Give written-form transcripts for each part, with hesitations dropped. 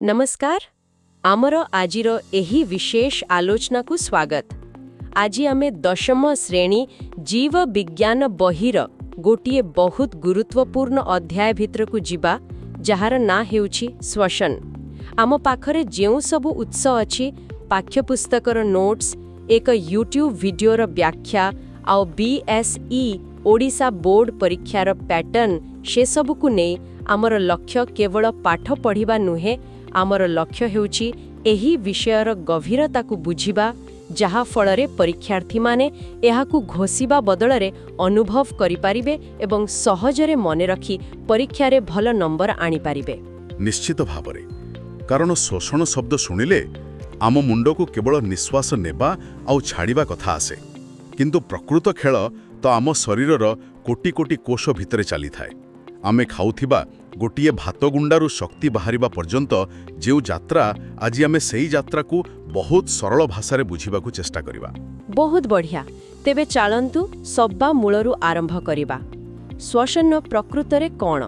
नमस्कार आमर आजिर एही विशेष आलोचना को स्वागत। आज आमे दशम श्रेणी जीव विज्ञान बहिर गोटिए बहुत गुरुत्वपूर्ण अध्याय भितर को जीवा जहार ना हेउछि श्वसन। आम पाखरे जेउ सबु उत्स अछि पाठ्यपुस्तकर नोट्स एक यूट्यूब वीडियोर व्याख्या आउ बीएसई ओडिशा बोर्ड परीक्षार पैटर्न से सबु को नै आमर लक्ष्य केवल पाठ पढ़िबा नुहे आमर लक्ष्य हेउछि एही विषयर गभीरता को बुझिबा जहा फलरे परीक्षार्थी माने एहाकु घोषिबा बदलरे अनुभव करि पारिबे एवं सहजरे मने रखी परीक्षा रे भल नंबर आनी पारिबे। निश्चित भावरे कारण शोषण शब्द शुणिले आम मुंड को केवल निश्वास नेबा आउ छाड़िबा कथा आसे, किंतु प्रकृत खेल तो आम शरीरर कोटी कोटी कोश भितरे चली थाए। आमे खाउथिबा गोटिए भात गुंडारू शक्ति बाहरिबा पर्यंत जेउ यात्रा आज आमे सेही यात्रा को बहुत सरल भाषा बुझिबा को चेष्टा करिबा। बहुत बढ़िया, तेबे चालंतु सब्बा मूलरू आरंभ करिबा। श्वसन प्रकृतरे कोण?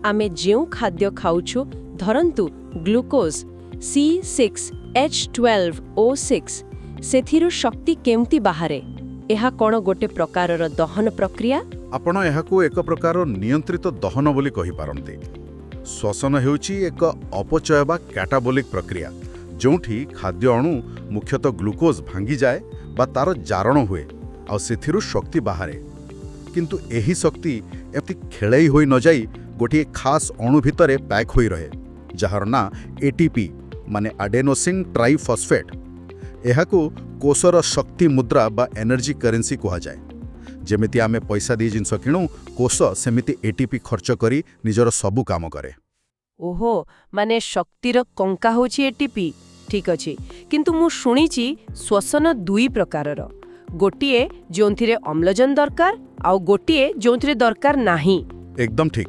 आमे जेउ खाद्य खाउछु धरंतु ग्लूकोज C6H12O6 सेथिरु शक्ति केमती बाहरे? एहा कोण गोटे प्रकारर दहन प्रक्रिया? आपण एहाकू एक प्रकार नियंत्रित दहन बोली कहि पारंती। श्वसन हेउची एक अपचय बा कैटाबोलिक प्रक्रिया जोंठी खाद्य अणु मुख्यतः ग्लूकोज भांगी जाए बा तार जारण हुए आ सेथिरु शक्ति बाहरे। किंतु एही शक्ति एमती खेलई होई न जाई गोटे खास अणु भितरे पैक होई रहे जहार ना एटीपी माने एडेनोसिन ट्राइफॉस्फेट। एहाकू कोषर शक्ति मुद्रा बा एनर्जी करेंसी कहा जाए। जेमिति आमे पैसा दी जिनस किणु कोष सेमिति एटीपी खर्च करी निजर सबु काम करे। ओहो, माने शक्तिर कंका होची एटीपी। ठीक अछि, किंतु मु शुणिची श्वसन दुई प्रकारर, गोटिए जोंथिरे अम्लजन दरकार आउ गोटिए जोंथिरे दरकार नाही। एकदम ठीक।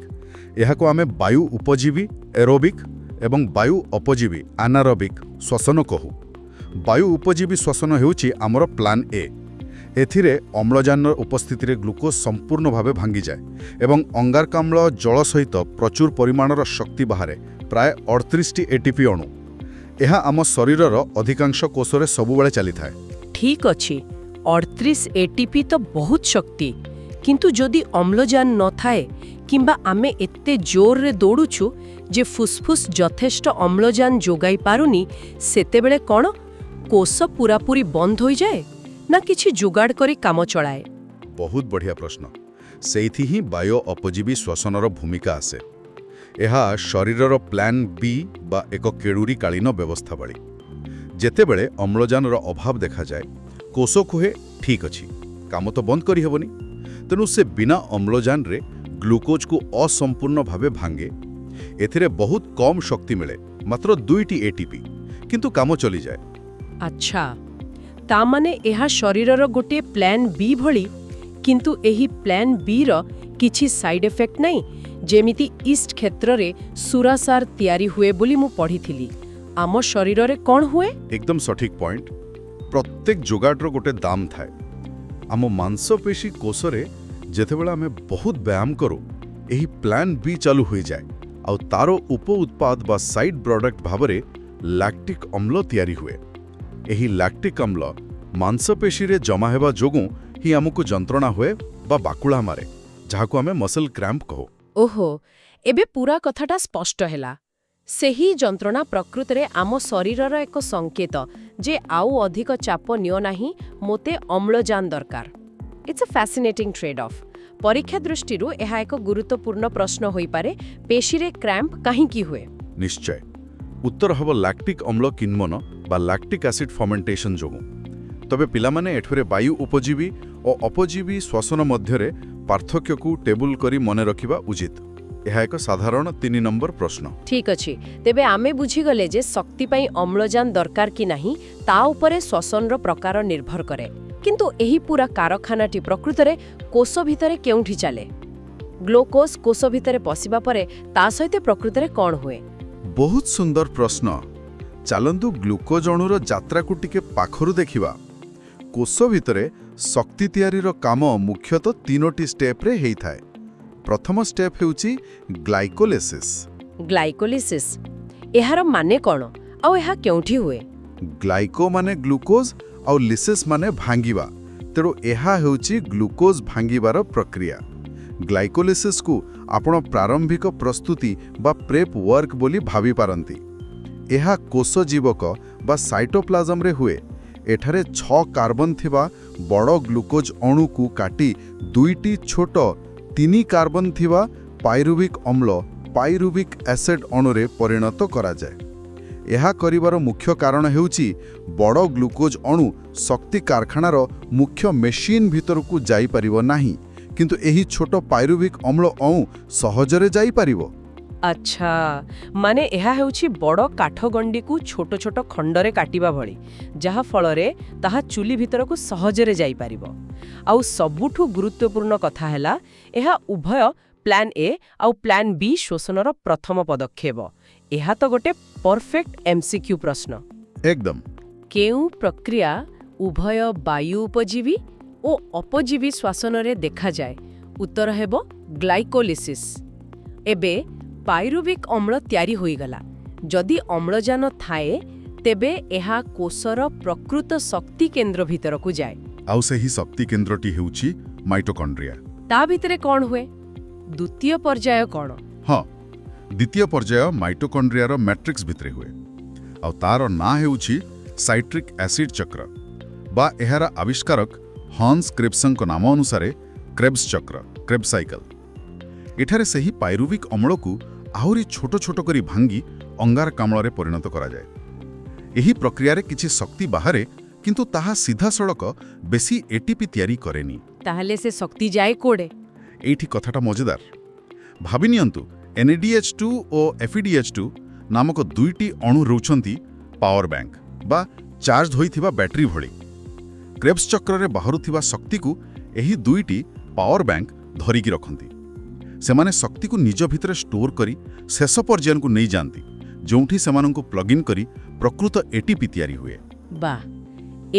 एहाको आमे वायु उपजीवी एरोबिक एवं वायु अपजीवी एनारोबिक श्वसन कहू। वायु उपजीवी श्वसन हेउची आमर प्लान ए। एथिरे अम्लजान उपस्थिति रे ग्लूकोज संपूर्ण भावे भांगी जाए एवं अंगारकाम्ल जल सहित प्रचुर परिमाणर शक्ति बाहरे प्राय 38 एटीपी अणु। एहा आम शरीरर अधिकांश कोषरे सबुबेले चली थाए। ठीक अछि, 38 एटीपी तो बहुत शक्ति, किंतु जदि अम्लजान न थाए किंबा आमे एत्ते जोर रे दौड़ुछु जे फुसफुस यथेष्ट अम्लजान जोगाई पारुनी, सेतेबेले कोण कोष पूरापूरी बंद होई जाए ना किछि जुगाड़ करी काम चलाए? बहुत बढ़िया प्रश्न। सेइथि ही बायो अपजीवी श्वसनर भूमिका आसे। एहा शरीरर प्लान बी बा एक केड़ुरी कालीन व्यवस्था भली। जेतेबेले अम्लजानर अभाव देखा जाए कोष कुहे ठीक अछि, काम तो बंद करी हेबनी, तेणु से बिना अम्लजान रे ग्लूकोज को असंपूर्ण भावे भांगे। एथिरे बहुत कम शक्ति मिले, मात्र 2टी एटीपी, किंतु काम चली जाए। अच्छा, ता माने एहा शरीरर गोटे प्लान बी भली, किंतु एही प्लान बी र किछि साइड इफेक्ट नहीं, जेमिति ईस्ट क्षेत्र रे सुरासार तैयारी हुए बोली मु पढ़िथिली। आम शरीर रे कोन हुए? एकदम सठिक पॉइंट। प्रत्येक जोगाड़र गोटे दाम थाए। आम मांसपेशी कोषरे जेतेबेले आमे बहुत व्यायाम करू एही प्लान बी चालू हो जाए आ तारो उप उत्पाद बा साइड प्रोडक्ट भावरे लैक्टिक अम्ल तैयारी हुए। एही लैक्टिक अम्ल मांसपेशी रे जमा हेबा जोगु ही आमको जंत्रणा हुए बा बाकुला मारे, जहाको आमे मसल क्रैम्प कहो। ओहो, एबे पूरा कथाटा स्पष्ट हैला। सेही जंत्रणा प्रकृत रे आम शरीरर एक संकेत जे आउ अधिक चाप नियो नाही, मोते अम्लजान दरकार। It's a fascinating trade off. परीक्षा दृष्टिरु एहा एक गुरुत्वपूर्ण प्रश्न होई पारे, पेशी रे क्रैम्प काहे की हुए? निश्चय उत्तर हब लैक्टिक अम्ल किन्मन बा लैक्टिक एसिड फर्मेंटेशन जोगु। तबे पिलामाने एठरे वायु उपजीवी और अपजीवी श्वसन मध्यरे पार्थक्य को टेबुल करी मने रखिबा उचित। यह एक साधारण 3 नंबर प्रश्न। ठीक अछि, तेबे आमे बुझी गले जे शक्ति पई अम्लजान दरकार कि नाही ता उपरे श्वसनर प्रकार निर्भर करे। किंतु एही पूरा कारखानाटी प्रकृतरे कोष भितरे केउठी चले? ग्लूकोज कोष भितरे पसिबा परे ता सहित प्रकृतरे कोन हुए? बहुत सुंदर प्रश्न। चलंतु ग्लूकोज अणुर यात्रा को टिके पाखरु देखिबा। कोष भितरे शक्ति तैयारीर काम मुख्यतः 3टी स्टेप रे हेई थाए। प्रथम स्टेप हेउची ग्लाइकोलिसिस। ग्लाइकोलिसिस ଏହାର ମାନେ କ'ଣ ଆଉ ଏହା କେଉଁଠି ହୁଏ? ଗ୍ଲାଇକୋ ମାନେ ଗ୍ଲୁକୋଜ୍ ଆଉ ଲିସିସ୍ ମାନେ ଭାଙ୍ଗିବା, ତେଣୁ ଏହା ହେଉଛି ଗ୍ଲୁକୋଜ୍ ଭାଙ୍ଗିବାର ପ୍ରକ୍ରିୟା। ଗ୍ଲାଇକୋଲିସିସ୍କୁ ଆପଣ ପ୍ରାରମ୍ଭିକ ପ୍ରସ୍ତୁତି ବା ପ୍ରେପ୍ ୱାର୍କ ବୋଲି ଭାବିପାରନ୍ତି। ଏହା କୋଷ ଜୀବକ ବା ସାଇଟୋପ୍ଲାଜମରେ ହୁଏ। ଏଠାରେ 6 କାର୍ବନ ଥିବା ବଡ଼ ଗ୍ଲୁକୋଜ୍ ଅଣୁକୁ କାଟି 2ଟି ଛୋଟ 3 କାର୍ବନ ଥିବା ପାଇରୁବିକ୍ ଅମ୍ଳ ପାଇରୁବିକ୍ ଏସିଡ୍ ଅଣୁରେ ପରିଣତ କରାଯାଏ। ଏହା କରିବାର ମୁଖ୍ୟ କାରଣ ହେଉଛି ବଡ଼ ଗ୍ଲୁକୋଜ୍ ଅଣୁ ଶକ୍ତି କାରଖାନାର ମୁଖ୍ୟ ମେସିନ୍ ଭିତରକୁ ଯାଇପାରିବ ନାହିଁ, କିନ୍ତୁ ଏହି ଛୋଟ ପାଇରୁବିକ୍ ଅମ୍ଳ ଅଣୁ ସହଜରେ ଯାଇପାରିବ। ଆଚ୍ଛା, ମାନେ ଏହା ହେଉଛି ବଡ଼ କାଠଗଣ୍ଡିକୁ ଛୋଟ ଛୋଟ ଖଣ୍ଡରେ କାଟିବା ଭଳି, ଯାହା ଫଳରେ ତାହା ଚୁଲି ଭିତରକୁ ସହଜରେ ଯାଇପାରିବ। ଆଉ ସବୁଠୁ ଗୁରୁତ୍ୱପୂର୍ଣ୍ଣ କଥା ହେଲା, ଏହା ଉଭୟ ପ୍ଲାନ୍ ଏ ଆଉ ପ୍ଲାନ୍ ବି ଶୋଷଣର ପ୍ରଥମ ପଦକ୍ଷେପ। ଏହା ତ ଗୋଟେ ପରଫେକ୍ଟ MCQ ପ୍ରଶ୍ନ। ଏକଦମ। କେଉଁ ପ୍ରକ୍ରିୟା ଉଭୟ ବାୟୁ ଉପଜୀବୀ ଓ ଅପଜୀବୀ ଶ୍ୱାସନରେ ଦେଖାଯାଏ? ଉତ୍ତର ହେବ ଗ୍ଲାଇକୋଲିସିସ୍। ଏବେ ପାଇରୁବିକ୍ ଅମ୍ଳ ତିଆରି ହୋଇଗଲା। ଯଦି ଅମ୍ଳଜାନ ଥାଏ, ତେବେ ଏହା କୋଷର ପ୍ରକୃତ ଶକ୍ତି କେନ୍ଦ୍ର ଭିତରକୁ ଯାଏ। ଆଉ ସେହି ଶକ୍ତି କେନ୍ଦ୍ରଟି ହେଉଛି ମାଇଟୋକଣ୍ଡ୍ରିଆ। ତା ଭିତରେ କ'ଣ ହୁଏ? ଦ୍ୱିତୀୟ ପର୍ଯ୍ୟାୟ କ'ଣ? ହଁ, ଦ୍ୱିତୀୟ ପର୍ଯ୍ୟାୟ ମାଇଟୋକଣ୍ଡ୍ରିଆର ମ୍ୟାଟ୍ରିକ୍ସ ଭିତରେ ହୁଏ। ଆଉ ତାର ନାଁ ହେଉଛି ସାଇଟ୍ରିକ୍ ଏସିଡ୍ ଚକ୍ର, ବା ଏହାର ଆବିଷ୍କାରକ ହନ୍ସ କ୍ରେବ୍ସଙ୍କ ନାମ ଅନୁସାରେ କ୍ରେବ୍ସ ଚକ୍ର, କ୍ରେବ୍ସ ସାଇକେଲ। ଏଠାରେ ସେହି ପାଇରୁବିକ୍ ଅମ୍ଳକୁ ଆହୁରି ଛୋଟ ଛୋଟ କରି ଭାଙ୍ଗି ଅଙ୍ଗାରକାମ୍ଳରେ ପରିଣତ କରାଯାଏ। ଏହି ପ୍ରକ୍ରିୟାରେ କିଛି ଶକ୍ତି ବାହାରେ, କିନ୍ତୁ ତାହା ସିଧାସଳଖ ବେଶୀ ଏଟିପି ତିଆରି କରେନି। ତାହେଲେ ସେ ଶକ୍ତି ଯାଏ କୋଡ଼େ? ଏଇଠି କଥାଟା ମଜାଦାର। ଭାବି ନିଅନ୍ତୁ, NADH2 ଓ FeDH2 ନାମକ 2ଟି ଅଣୁ ରହୁଛନ୍ତି ପାୱାର ବ୍ୟାଙ୍କ ବା ଚାର୍ଜ ହୋଇଥିବା ବ୍ୟାଟେରୀ ଭଳି। କ୍ରେବ୍ସ ଚକ୍ରରେ ବାହାରୁଥିବା ଶକ୍ତିକୁ ଏହି 2ଟି ପାୱାର ବ୍ୟାଙ୍କ ଧରିକି ରଖନ୍ତି। ସେମାନେ ଶକ୍ତିକୁ ନିଜ ଭିତରେ ଷ୍ଟୋର କରି ଶେଷ ପର୍ଯ୍ୟାୟକୁ ନେଇଯାଆନ୍ତି, ଯେଉଁଠି ସେମାନଙ୍କୁ ପ୍ଲଗ୍ ଇନ୍ କରି ପ୍ରକୃତ ଏଟିପି ତିଆରି ହୁଏ। ବାଃ,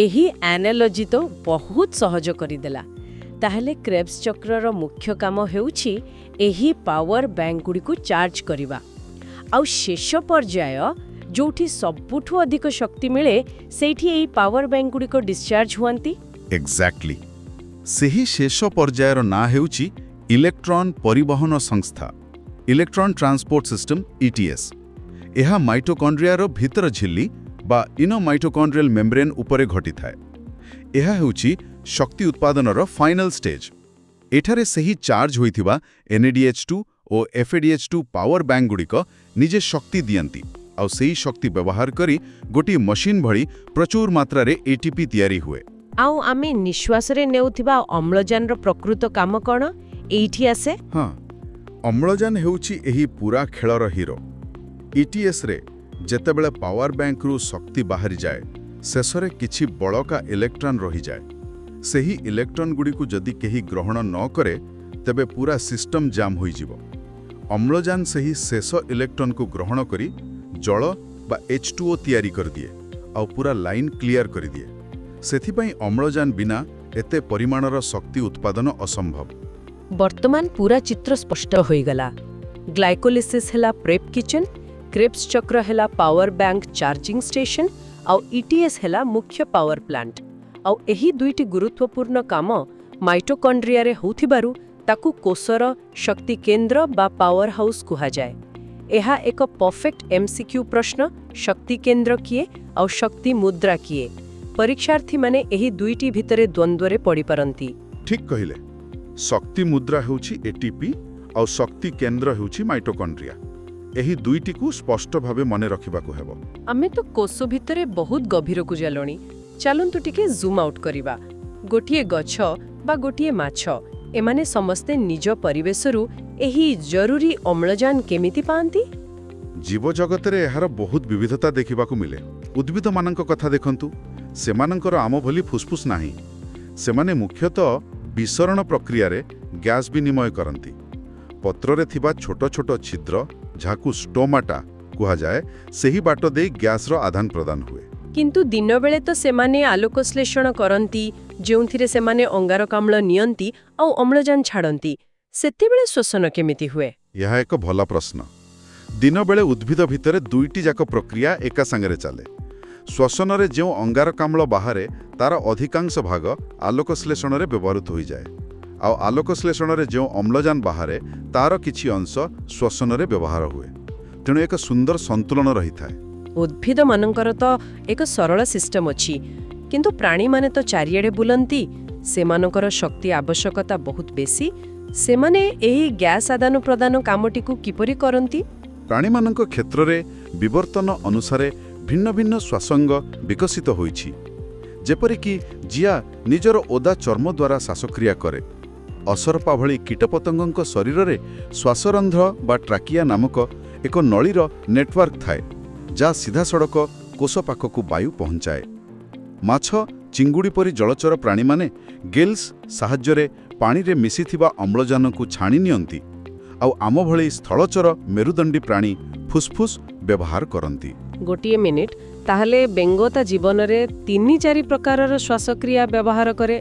ଏହି ଆନାଲୋଜି ତ ବହୁତ ସହଜ କରିଦେଲା। ତାହେଲେ କ୍ରେବ୍ସ ଚକ୍ରର ମୁଖ୍ୟ କାମ ହେଉଛି ଏହି ପାୱାର ବ୍ୟାଙ୍କଗୁଡ଼ିକୁ ଚାର୍ଜ କରିବା। ଆଉ ଶେଷ ପର୍ଯ୍ୟାୟ, ଯେଉଁଠି ସବୁଠୁ ଅଧିକ ଶକ୍ତି ମିଳେ, ସେଇଠି ଏହି ପାୱାର ବ୍ୟାଙ୍କଗୁଡ଼ିକ ଡିସଚାର୍ଜ ହୁଅନ୍ତି। ଏକ୍ଜାକ୍ଟଲି। ସେହି ଶେଷ ପର୍ଯ୍ୟାୟର ନାଁ ହେଉଛି ଇଲେକ୍ଟ୍ରନ୍ ପରିବହନ ସଂସ୍ଥା, ଇଲେକ୍ଟ୍ରନ୍ ଟ୍ରାନ୍ସପୋର୍ଟ ସିଷ୍ଟମ, ETS। ଏହା ମାଇଟୋକଣ୍ଡ୍ରିଆର ଭିତର ଝିଲ୍ଲି ବା ଇନୋମାଇଟୋକଣ୍ଡ୍ରିଆଲ ମେମ୍ବ୍ରେନ୍ ଉପରେ ଘଟିଥାଏ। ଏହା ହେଉଛି ଶକ୍ତି ଉତ୍ପାଦନର ଫାଇନାଲ ଷ୍ଟେଜ୍। ଏଠାରେ ସେହି ଚାର୍ଜ ହୋଇଥିବା NADH2 ଓ FeDH2 ପାୱାର ବ୍ୟାଙ୍କଗୁଡ଼ିକ ନିଜେ ଶକ୍ତି ଦିଅନ୍ତି, ଆଉ ସେହି ଶକ୍ତି ବ୍ୟବହାର କରି ଗୋଟିଏ ମେସିନ୍ ଭଳି ପ୍ରଚୁର ମାତ୍ରାରେ ATP ତିଆରି ହୁଏ। ଆଉ ଆମେ ନିଶ୍ୱାସରେ ନେଉଥିବା ଅମ୍ଳଜାନର ପ୍ରକୃତ କାମ କ'ଣ ଏଇଠି ଆସେ? ହଁ, ଅମ୍ଳଜାନ ହେଉଛି ଏହି ପୁରା ଖେଳର ହିରୋ। ETSରେ ଯେତେବେଳେ ପାୱାର ବ୍ୟାଙ୍କରୁ ଶକ୍ତି ବାହାରିଯାଏ, ଶେଷରେ କିଛି ବଳକା ଇଲେକ୍ଟ୍ରନ୍ ରହିଯାଏ। ସେହି ଇଲେକ୍ଟ୍ରନ୍ଗୁଡ଼ିକୁ ଯଦି କେହି ଗ୍ରହଣ ନ କରେ, ତେବେ ପୁରା ସିଷ୍ଟମ ଜାମ୍ ହୋଇଯିବ। ଅମ୍ଳଜାନ ସେହି ଶେଷ ଇଲେକ୍ଟ୍ରନ୍କୁ ଗ୍ରହଣ କରି ଜଳ ବା H2O ତିଆରି କରିଦିଏ, ଆଉ ପୁରା ଲାଇନ୍ କ୍ଲିୟର କରିଦିଏ। ସେଥିପାଇଁ ଅମ୍ଳଜାନ ବିନା ଏତେ ପରିମାଣର ଶକ୍ତି ଉତ୍ପାଦନ ଅସମ୍ଭବ। ବର୍ତ୍ତମାନ ପୁରା ଚିତ୍ର ସ୍ପଷ୍ଟ ହୋଇଗଲା। ଗ୍ଲାଇକୋଲିସିସ୍ ହେଲା ପ୍ରେପ୍ କିଚେନ୍, କ୍ରେବ୍ସ ଚକ୍ର ହେଲା ପାୱାର ବ୍ୟାଙ୍କ ଚାର୍ଜିଂ ଷ୍ଟେସନ, ଆଉ ETS ହେଲା ମୁଖ୍ୟ ପାୱାର ପ୍ଲାଣ୍ଟ। ଆଉ ଏହି 2ଟି ଗୁରୁତ୍ୱପୂର୍ଣ୍ଣ କାମ ମାଇଟୋକଣ୍ଡ୍ରିଆରେ ହେଉଥିବାରୁ ତାକୁ କୋଷର ଶକ୍ତି କେନ୍ଦ୍ର ବା ପାୱାର ହାଉସ୍ କୁହାଯାଏ। ଏହା ଏକ ପରଫେକ୍ଟ MCQ ପ୍ରଶ୍ନ। ଶକ୍ତି କେନ୍ଦ୍ର କିଏ ଆଉ ଶକ୍ତି ମୁଦ୍ରା କିଏ? ପରୀକ୍ଷାର୍ଥୀମାନେ ଏହି 2ଟି ଭିତରେ ଦ୍ୱନ୍ଦ୍ୱରେ ପଡ଼ିପାରନ୍ତି। ଠିକ୍ କହିଲେ। ଶକ୍ତି ମୁଦ୍ରା ହେଉଛି ATP ଆଉ ଶକ୍ତି କେନ୍ଦ୍ର ହେଉଛି ମାଇଟୋକଣ୍ଡ୍ରିଆ। ଏହି 2ଟିକୁ ସ୍ପଷ୍ଟ ଭାବେ ମନେ ରଖିବାକୁ ହେବ। ଆମେ ତ କୋଷ ଭିତରେ ବହୁତ ଗଭୀରକୁ ଗଲଣି। ଚାଲନ୍ତୁ ଟିକେ ଜୁମ୍ ଆଉଟ୍ କରିବା। ଗୋଟିଏ ଗଛ ବା ଗୋଟିଏ ମାଛ, ଏମାନେ ସମସ୍ତେ ନିଜ ପରିବେଶରୁ ଏହି ଜରୁରୀ ଅମ୍ଳଜାନ କେମିତି ପାଆନ୍ତି? ଜୀବଜଗତରେ ଏହାର ବହୁତ ବିବିଧତା ଦେଖିବାକୁ ମିଳେ। ଉଦ୍ଭିଦମାନଙ୍କ କଥା ଦେଖନ୍ତୁ, ସେମାନଙ୍କର ଆମ ଭଳି ଫୁସ୍ଫୁସ୍ ନାହିଁ। ସେମାନେ ମୁଖ୍ୟତଃ ବିସରଣ ପ୍ରକ୍ରିୟାରେ ଗ୍ୟାସ୍ ବିନିମୟ କରନ୍ତି। ପତ୍ରରେ ଥିବା ଛୋଟ ଛୋଟ ଛିଦ୍ର, ଯାହାକୁ ଷ୍ଟୋମାଟା କୁହାଯାଏ, ସେହି ବାଟ ଦେଇ ଗ୍ୟାସ୍ର ଆଦାନ ପ୍ରଦାନ ହୁଏ। କିନ୍ତୁ ଦିନବେଳେ ତ ସେମାନେ ଆଲୋକଶ୍ଳେଷଣ କରନ୍ତି, ଯେଉଁଥିରେ ସେମାନେ ଅଙ୍ଗାରକାମ୍ଳ ନିଅନ୍ତି ଆଉ ଅମ୍ଳଜାନ ଛାଡ଼ନ୍ତି। ସେତେବେଳେ ଶ୍ୱସନ କେମିତି ହୁଏ? ଏହା ଏକ ଭଲ ପ୍ରଶ୍ନ। ଦିନବେଳେ ଉଦ୍ଭିଦ ଭିତରେ ଦୁଇଟି ଯାକ ପ୍ରକ୍ରିୟା ଏକା ସାଙ୍ଗରେ ଚାଲେ। ଶ୍ଵସନରେ ଯେଉଁ ଅଙ୍ଗାରକାମ୍ଳ ବାହାରେ ତାର ଅଧିକାଂଶ ଭାଗ ଆଲୋକଶ୍ଳେଷଣରେ ବ୍ୟବହୃତ ହୋଇଯାଏ, ଆଉ ଆଲୋକଶ୍ଳେଷଣରେ ଯେଉଁ ଅମ୍ଳଜାନ ବାହାରେ ତାର କିଛି ଅଂଶ ଶ୍ଵସନରେ ବ୍ୟବହାର ହୁଏ। ତେଣୁ ଏକ ସୁନ୍ଦର ସନ୍ତୁଳନ ରହିଥାଏ। ଉଦ୍ଭିଦମାନଙ୍କର ତ ଏକ ସରଳ ସିଷ୍ଟମ ଅଛି, କିନ୍ତୁ ପ୍ରାଣୀମାନେ ତ ଚାରିଆଡ଼େ ବୁଲନ୍ତି। ସେମାନଙ୍କର ଶକ୍ତି ଆବଶ୍ୟକତା ବହୁତ ବେଶୀ। ସେମାନେ ଏହି ଗ୍ୟାସ୍ ଆଦାନ ପ୍ରଦାନ କାମଟିକୁ କିପରି କରନ୍ତି? ପ୍ରାଣୀମାନଙ୍କ କ୍ଷେତ୍ରରେ ବିବର୍ତ୍ତନ ଅନୁସାରେ ଭିନ୍ନ ଭିନ୍ନ ଶ୍ୱାସଙ୍ଗ ବିକଶିତ ହୋଇଛି। ଯେପରିକି ଜିଆ ନିଜର ଓଦା ଚର୍ମ ଦ୍ୱାରା ଶ୍ୱାସକ୍ରିୟା କରେ। ଅସରପା ଭଳି କୀଟପତଙ୍ଗଙ୍କ ଶରୀରରେ ଶ୍ୱାସରନ୍ଧ୍ର ବା ଟ୍ରାକିଆ ନାମକ ଏକ ନଳୀର ନେଟୱାର୍କ ଥାଏ, ଯାହା ସିଧାସଳଖ କୋଷ ପାଖକୁ ବାୟୁ ପହଞ୍ଚାଏ। ମାଛ, ଚିଙ୍ଗୁଡ଼ି ପରି ଜଳଚର ପ୍ରାଣୀମାନେ ଗିଲ୍ସ ସାହାଯ୍ୟରେ ପାଣିରେ ମିଶିଥିବା ଅମ୍ଳଜାନକୁ ଛାଣି ନିଅନ୍ତି, ଆଉ ଆମ ଭଳି ସ୍ଥଳଚର ମେରୁଦଣ୍ଡୀ ପ୍ରାଣୀ ଫୁସ୍ଫୁସ୍ ବ୍ୟବହାର କରନ୍ତି। ଗୋଟିଏ ମିନିଟ୍, ତାହେଲେ ବେଙ୍ଗ ତା ଜୀବନରେ 3-4 ପ୍ରକାରର ଶ୍ୱାସକ୍ରିୟା ବ୍ୟବହାର କରେ।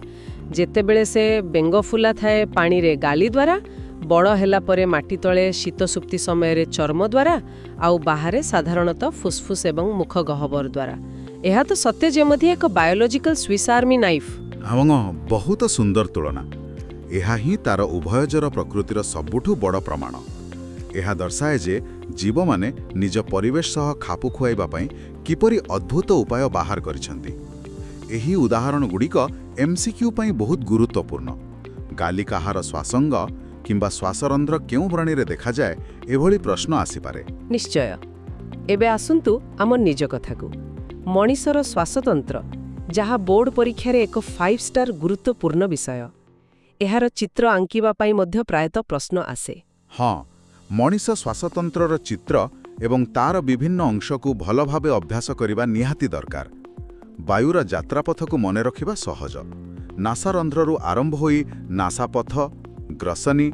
ଯେତେବେଳେ ସେ ବେଙ୍ଗ ଫୁଲା ଥାଏ ପାଣିରେ ଗାଲି ଦ୍ୱାରା, ବଡ଼ ହେଲା ପରେ ମାଟି ତଳେ ଶୀତ ସୁପ୍ତି ସମୟରେ ଚର୍ମ ଦ୍ୱାରା, ଆଉ ବାହାରେ ସାଧାରଣତଃ ଫୁସ୍ଫୁସ୍ ଏବଂ ମୁଖ ଗହ୍ୱର ଦ୍ୱାରା। ଏହା ତ ସତ୍ୟ ଯେମିତି ଏକ ବାୟୋଲୋଜିକାଲ ସ୍ୱିସ୍ ଆର୍ମି ନାଇଫ୍। ଏବଂ ବହୁତ ସୁନ୍ଦର ତୁଳନା। ଏହା ହିଁ ତାର ଉଭୟଜର ପ୍ରକୃତିର ସବୁଠୁ ବଡ଼ ପ୍ରମାଣ। ଏହା ଦର୍ଶାଏ ଯେ ଜୀବମାନେ ନିଜ ପରିବେଶ ସହ ଖାପ ଖୁଆଇବା ପାଇଁ କିପରି ଅଦ୍ଭୁତ ଉପାୟ ବାହାର କରିଛନ୍ତି। ଏହି ଉଦାହରଣଗୁଡ଼ିକ MCQ ପାଇଁ ବହୁତ ଗୁରୁତ୍ୱପୂର୍ଣ୍ଣ। ଗାଲି କାହାର ଶ୍ୱାସଙ୍ଗ କିମ୍ବା ଶ୍ୱାସରନ୍ଧ୍ର କେଉଁ ପ୍ରାଣୀରେ ଦେଖାଯାଏ, ଏଭଳି ପ୍ରଶ୍ନ ଆସିପାରେ। ନିଶ୍ଚୟ। ଏବେ ଆସନ୍ତୁ ଆମ ନିଜ କଥାକୁ। ମଣିଷର ଶ୍ୱାସତନ୍ତ୍ର, ଯାହା ବୋର୍ଡ ପରୀକ୍ଷାରେ ଏକ 5 ଷ୍ଟାର ଗୁରୁତ୍ୱପୂର୍ଣ୍ଣ ବିଷୟ। ଏହାର ଚିତ୍ର ଆଙ୍କିବା ପାଇଁ ମଧ୍ୟ ପ୍ରାୟତଃ ପ୍ରଶ୍ନ ଆସେ। ହଁ, ମଣିଷ ଶ୍ୱାସତନ୍ତ୍ରର ଚିତ୍ର ଏବଂ ତାର ବିଭିନ୍ନ ଅଂଶକୁ ଭଲ ଭାବେ ଅଭ୍ୟାସ କରିବା ନିହାତି ଦରକାର। ବାୟୁର ଯାତ୍ରାପଥକୁ ମନେ ରଖିବା ସହଜ। ନାସାରନ୍ଧ୍ରରୁ ଆରମ୍ଭ ହୋଇ ନାସାପଥ, ଗ୍ରସନୀ,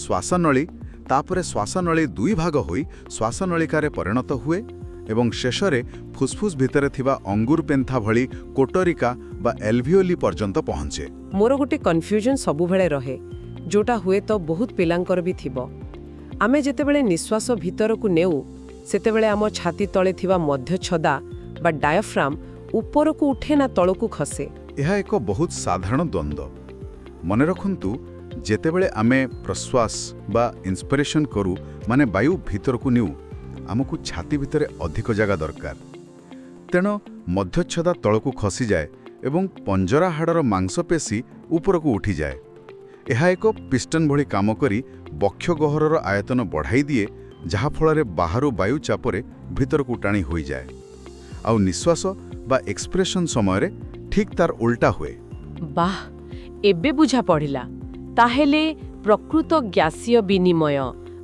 ଶ୍ୱାସନଳୀ, ତାପରେ ଶ୍ୱାସନଳୀ 2 ଭାଗ ହୋଇ ଶ୍ୱାସନଳିକାରେ ପରିଣତ ହୁଏ ଏବଂ ଶେଷରେ ଫୁସ୍ଫୁସ୍ ଭିତରେ ଥିବା ଅଙ୍ଗୁର ପେନ୍ଥା ଭଳି କୋଟରିକା ବା ଏଲଭିଓଲି ପର୍ଯ୍ୟନ୍ତ ପହଞ୍ଚେ। ମୋର ଗୋଟେ କନଫ୍ୟୁଜନ୍ ସବୁବେଳେ ରହେ, ଯୋଉଟା ହୁଏତ ବହୁତ ପିଲାଙ୍କର ବି ଥିବ। ଆମେ ଯେତେବେଳେ ନିଶ୍ୱାସ ଭିତରକୁ ନେଉ, ସେତେବେଳେ ଆମ ଛାତି ତଳେ ଥିବା ମଧ୍ୟଚ୍ଛଦା ବା ଡାୟାଫ୍ରାମ୍ ଉପରକୁ ଉଠେ ନା ତଳକୁ ଖସେ? ଏହା ଏକ ବହୁତ ସାଧାରଣ ଦ୍ୱନ୍ଦ୍ୱ। ମନେ ରଖନ୍ତୁ, ଯେତେବେଳେ ଆମେ ପ୍ରଶ୍ୱାସ ବା ଇନ୍ସପିରେସନ୍ କରୁ, ମାନେ ବାୟୁ ଭିତରକୁ ନେଉ, ଆମକୁ ଛାତି ଭିତରେ ଅଧିକ ଜାଗା ଦରକାର। ତେଣୁ ମଧ୍ୟଚ୍ଛଦା ତଳକୁ ଖସିଯାଏ ଏବଂ ପଞ୍ଜରା ହାଡ଼ର ମାଂସପେଶୀ ଉପରକୁ ଉଠିଯାଏ। ଏହା ଏକ ପିଷ୍ଟନ ଭଳି କାମ କରି ବକ୍ଷ ଗହ୍ୱରର ଆୟତନ ବଢ଼ାଇ ଦିଏ, ଯାହାଫଳରେ ବାହାରୁ ବାୟୁ ଚାପରେ ଭିତରକୁ ଟାଣି ହୋଇଯାଏ। ଆଉ ନିଶ୍ୱାସ ବା ଏକ୍ସପ୍ରେସନ୍ ସମୟରେ ଠିକ୍ ତାର ଉଲ୍ଟା ହୁଏ। ବାଃ, ଏବେ ବୁଝା ପଡ଼ିଲା। ତାହେଲେ ପ୍ରକୃତ ଗ୍ୟାସୀୟ ବିନିମୟ,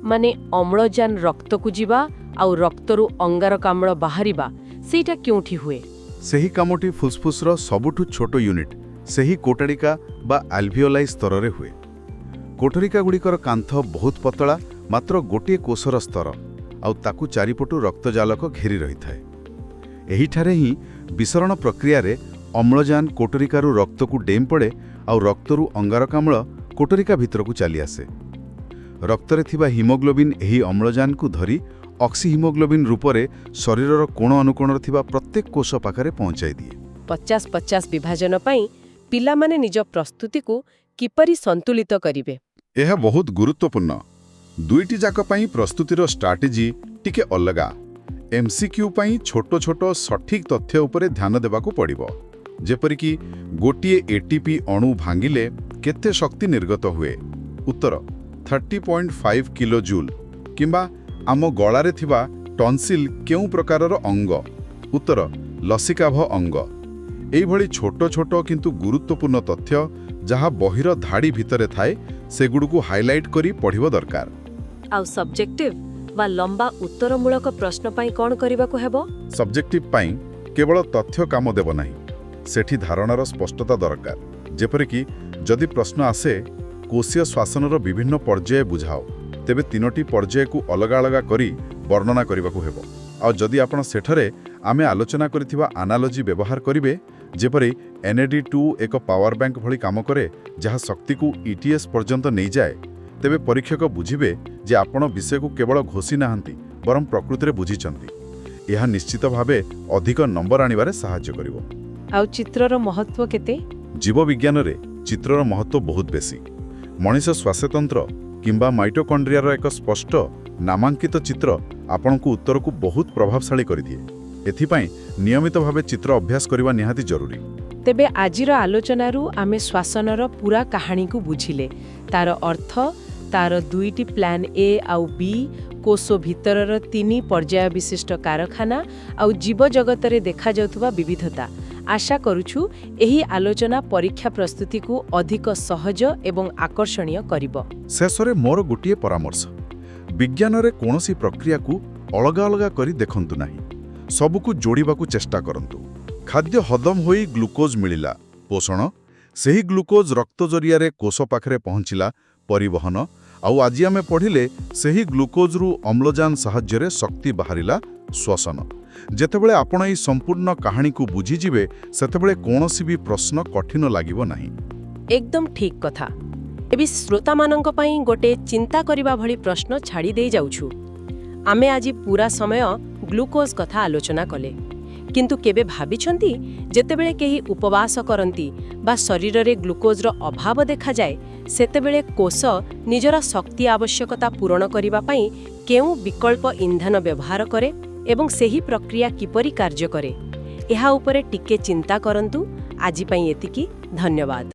ମାନେ ଅମ୍ଳଜାନ ରକ୍ତକୁ ଯିବା ଆଉ ରକ୍ତରୁ ଅଙ୍ଗାରକାମ୍ଳ ବାହାରିବା, ସେଇଟା କେଉଁଠି ହୁଏ? ସେହି କାମଟି ଫୁସ୍ଫୁସ୍ର ସବୁଠୁ ଛୋଟ ୟୁନିଟ୍, ସେହି କୋଟରିକା ବା ଆଲଭିଓଲାଇ ସ୍ତରରେ ହୁଏ। କୋଟରିକାଗୁଡ଼ିକର କାନ୍ଥ ବହୁତ ପତଳା, ମାତ୍ର ଗୋଟିଏ କୋଷର ସ୍ତର, ଆଉ ତାକୁ ଚାରିପଟୁ ରକ୍ତଜାଲକ ଘେରି ରହିଥାଏ। ଏହିଠାରେ ହିଁ ବିସରଣ ପ୍ରକ୍ରିୟାରେ ଅମ୍ଳଜାନ କୋଟରିକାରୁ ରକ୍ତକୁ ଡେଇଁ ପଡ଼େ, ଆଉ ରକ୍ତରୁ ଅଙ୍ଗାରକାମ୍ଳ କୋଟରିକା ଭିତରକୁ ଚାଲିଆସେ। ରକ୍ତରେ ଥିବା ହିମୋଗ୍ଲୋବିନ୍ ଏହି ଅମ୍ଳଜାନକୁ ଧରି ଅକ୍ସିହିମୋଗ୍ଲୋବିନ୍ ରୂପରେ ଶରୀରର କୋଣ ଅନୁକୋଣରେ ଥିବା ପ୍ରତ୍ୟେକ କୋଷ ପାଖରେ ପହଞ୍ଚାଇ ଦିଏ। 50-50 ବିଭାଜନ ପାଇଁ ପିଲାମାନେ ନିଜ ପ୍ରସ୍ତୁତିକୁ କିପରି ସନ୍ତୁଳିତ କରିବେ? ଏହା ବହୁତ ଗୁରୁତ୍ୱପୂର୍ଣ୍ଣ। ଦୁଇଟି ଯାକ ପାଇଁ ପ୍ରସ୍ତୁତିର ଷ୍ଟ୍ରାଟେଜି ଟିକେ ଅଲଗା। MCQ ପାଇଁ ଛୋଟ ଛୋଟ ସଠିକ୍ ତଥ୍ୟ ଉପରେ ଧ୍ୟାନ ଦେବାକୁ ପଡ଼ିବ। ଯେପରିକି ଗୋଟିଏ ATP ଅଣୁ ଭାଙ୍ଗିଲେ କେତେ ଶକ୍ତି ନିର୍ଗତ ହୁଏ? ଉତ୍ତର 30.5 କିଲୋ ଜୁଲ୍। କିମ୍ବା ଆମ ଗଳାରେ ଥିବା ଟନ୍ସିଲ୍ କେଉଁ ପ୍ରକାରର ଅଙ୍ଗ? ଉତ୍ତର ଲସିକାଭ ଅଙ୍ଗ। ଏଇଭଳି ଛୋଟ ଛୋଟ କିନ୍ତୁ ଗୁରୁତ୍ୱପୂର୍ଣ୍ଣ ତଥ୍ୟ, ଯାହା ବହିର ଧାଡ଼ି ଭିତରେ ଥାଏ, ସେଗୁଡ଼ିକୁ ହାଇଲାଇଟ୍ କରି ପଢ଼ିବ ଦରକାର। ଆଉ ସବଜେକ୍ଟିଭ୍ ବା ଲମ୍ବା ଉତ୍ତରମୂଳକ ପ୍ରଶ୍ନ ପାଇଁ କ'ଣ କରିବାକୁ ହେବ? ସବଜେକ୍ଟିଭ୍ ପାଇଁ କେବଳ ତଥ୍ୟ କାମ ଦେବ ନାହିଁ, ସେଠି ଧାରଣାର ସ୍ପଷ୍ଟତା ଦରକାର। ଯେପରିକି ଯଦି ପ୍ରଶ୍ନ ଆସେ, କୋଷୀୟ ଶ୍ୱାସନର ବିଭିନ୍ନ ପର୍ଯ୍ୟାୟ ବୁଝାଅ, ତେବେ 3ଟି ପର୍ଯ୍ୟାୟକୁ ଅଲଗା ଅଲଗା କରି ବର୍ଣ୍ଣନା କରିବାକୁ ହେବ। ଆଉ ଯଦି ଆପଣ ସେଠାରେ ଆମେ ଆଲୋଚନା କରିଥିବା ଆନାଲୋଜି ବ୍ୟବହାର କରିବେ, ଯେପରି NAD2 ଏକ ପାୱାର ବ୍ୟାଙ୍କ ଭଳି କାମ କରେ, ଯାହା ଶକ୍ତିକୁ ETS ପର୍ଯ୍ୟନ୍ତ ନେଇଯାଏ, ତେବେ ପରୀକ୍ଷକ ବୁଝିବେ ଯେ ଆପଣ ବିଷୟକୁ କେବଳ ଘୋଷି ନାହାନ୍ତି, ବରଂ ପ୍ରକୃତିରେ ବୁଝିଛନ୍ତି। ଏହା ନିଶ୍ଚିତ ଭାବେ ଅଧିକ ନମ୍ବର ଆଣିବାରେ ସାହାଯ୍ୟ କରିବ। ଆଉ ଚିତ୍ରର ମହତ୍ଵ କେତେ? ଜୀବବିଜ୍ଞାନରେ ଚିତ୍ରର ମହତ୍ଵ ବହୁତ ବେଶୀ। ମଣିଷ ଶ୍ୱାସତନ୍ତ୍ର କିମ୍ବା ମାଇଟୋକଣ୍ଡ୍ରିଆର ଏକ ସ୍ପଷ୍ଟ ନାମାଙ୍କିତ ଚିତ୍ର ଆପଣଙ୍କୁ ଉତ୍ତରକୁ ବହୁତ ପ୍ରଭାବଶାଳୀ କରିଦିଏ। ଏଥିପାଇଁ ନିୟମିତ ଭାବେ ଚିତ୍ର ଅଭ୍ୟାସ କରିବା ନିହାତି ଜରୁରୀ। ତେବେ ଆଜିର ଆଲୋଚନାରୁ ଆମେ ଶ୍ୱାସନର ପୁରା କାହାଣୀକୁ ବୁଝିଲେ, ତାର ଅର୍ଥ, ତାର 2ଟି ପ୍ଲାନ୍ ଏ ଆଉ ବି, କୋଷ ଭିତରର 3 ପର୍ଯ୍ୟାୟ ବିଶିଷ୍ଟ କାରଖାନା ଆଉ ଜୀବଜଗତରେ ଦେଖାଯାଉଥିବା ବିବିଧତା। ଆଶା କରୁଛୁ ଏହି ଆଲୋଚନା ପରୀକ୍ଷା ପ୍ରସ୍ତୁତିକୁ ଅଧିକ ସହଜ ଏବଂ ଆକର୍ଷଣୀୟ କରିବ। ଶେଷରେ ମୋର ଗୋଟିଏ ପରାମର୍ଶ, ବିଜ୍ଞାନରେ କୌଣସି ପ୍ରକ୍ରିୟାକୁ ଅଲଗା ଅଲଗା କରି ଦେଖନ୍ତୁ ନାହିଁ, ସବୁକୁ ଯୋଡ଼ିବାକୁ ଚେଷ୍ଟା କରନ୍ତୁ। ଖାଦ୍ୟ ହଜମ ହୋଇ ଗ୍ଲୁକୋଜ ମିଳିଲା, ପୋଷଣ, ସେହି ଗ୍ଲୁକୋଜ ରକ୍ତ ଜରିଆରେ କୋଷ ପାଖରେ ପହଞ୍ଚିଲା, ପରିବହନ, ଆଉ ଆଜି ଆମେ ପଢ଼ିଲେ ସେହି ଗ୍ଲୁକୋଜରୁ ଅମ୍ଳଜାନ ସାହାଯ୍ୟରେ ଶକ୍ତି ବାହାରିଲା, ଶ୍ଵସନ। ଯେତେବେଳେ ଆପଣ ଏହି ସମ୍ପୂର୍ଣ୍ଣ କାହାଣୀକୁ ବୁଝିଯିବେ, ସେତେବେଳେ କୌଣସି ବି ପ୍ରଶ୍ନ କଠିନ ଲାଗିବ ନାହିଁ। ଏକଦମ ଠିକ୍ କଥା। ଏବେ ଶ୍ରୋତାମାନଙ୍କ ପାଇଁ ଗୋଟେ ଚିନ୍ତା କରିବା ଭଳି ପ୍ରଶ୍ନ ଛାଡ଼ି ଦେଇ ଯାଉଛୁ। ଆମେ ଆଜି ପୁରା ସମୟ ଗ୍ଲୁକୋଜ କଥା ଆଲୋଚନା କଲେ, କିନ୍ତୁ କେବେ ଭାବିଛନ୍ତି ଯେତେବେଳେ କେହି ଉପବାସ କରନ୍ତି ବା ଶରୀରରେ ଗ୍ଲୁକୋଜର ଅଭାବ ଦେଖାଯାଏ, ସେତେବେଳେ କୋଷ ନିଜର ଶକ୍ତି ଆବଶ୍ୟକତା ପୂରଣ କରିବା ପାଇଁ କେଉଁ ବିକଳ୍ପ ଇନ୍ଧନ ବ୍ୟବହାର କରେ ଏବଂ ସେହି ପ୍ରକ୍ରିୟା କିପରି କାର୍ଯ୍ୟ କରେ? ଏହା ଉପରେ ଟିକେ ଚିନ୍ତା କରନ୍ତୁ। ଆଜି ପାଇଁ ଏତିକି। ଧନ୍ୟବାଦ।